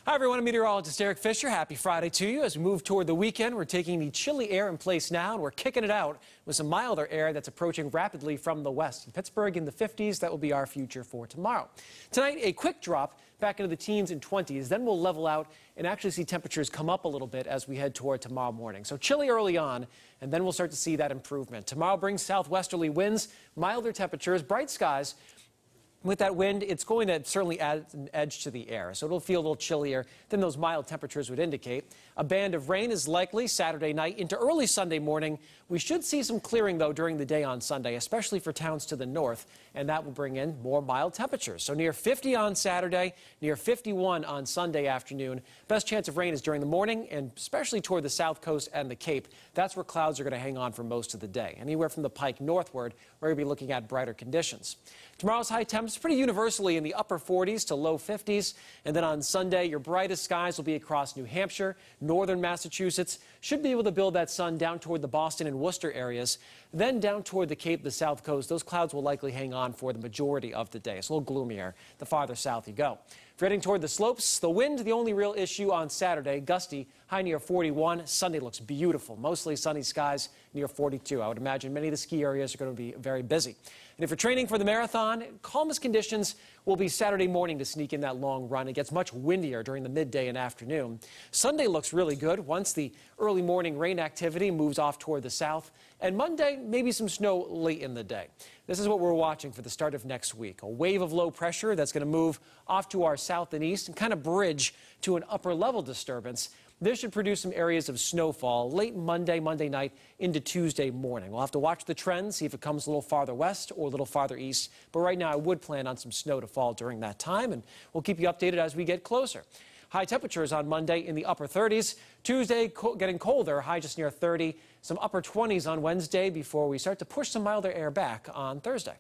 Hi everyone, I'm meteorologist Eric Fisher. Happy Friday to you. As we move toward the weekend, we're taking the chilly air in place now, and we're kicking it out with some milder air that's approaching rapidly from the west. In Pittsburgh in the 50s, that will be our future for tomorrow. Tonight, a quick drop back into the teens and 20s. Then we'll level out and actually see temperatures come up a little bit as we head toward tomorrow morning. So chilly early on, and then we'll start to see that improvement. Tomorrow brings southwesterly winds, milder temperatures, bright skies. With that wind, it's going to certainly add an edge to the air, so it'll feel a little chillier than those mild temperatures would indicate. A band of rain is likely Saturday night into early Sunday morning. We should see some clearing, though, during the day on Sunday, especially for towns to the north, and that will bring in more mild temperatures. So near 50 on Saturday, near 51 on Sunday afternoon. Best chance of rain is during the morning, and especially toward the south coast and the Cape. That's where clouds are going to hang on for most of the day. Anywhere from the Pike northward, we're going to be looking at brighter conditions. Tomorrow's high temps pretty universally in the upper 40s to low 50s. And then on Sunday, your brightest skies will be across New Hampshire, northern Massachusetts. Should be able to build that sun down toward the Boston and Worcester areas. Then down toward the Cape, the south coast, those clouds will likely hang on for the majority of the day. It's a little gloomier the farther south you go. If you're heading toward the slopes, the wind, the only real issue on Saturday, gusty, high near 41. Sunday looks beautiful, mostly sunny skies near 42. I would imagine many of the ski areas are going to be very busy. And if you're training for the marathon, calmest conditions will be Saturday morning to sneak in that long run. It gets much windier during the midday and afternoon. Sunday looks really good once the early morning rain activity moves off toward the south. And Monday, maybe some snow late in the day. This is what we're watching for the start of next week. A wave of low pressure that's going to move off to our south and east and kind of bridge to an upper level disturbance. This should produce some areas of snowfall late Monday night into Tuesday morning. We'll have to watch the trends, see if it comes a little farther west or a little farther east. But right now, I would plan on some snow to fall during that time, and we'll keep you updated as we get closer. High temperatures on Monday in the upper 30s. Tuesday getting colder, high just near 30. Some upper 20s on Wednesday before we start to push some milder air back on Thursday.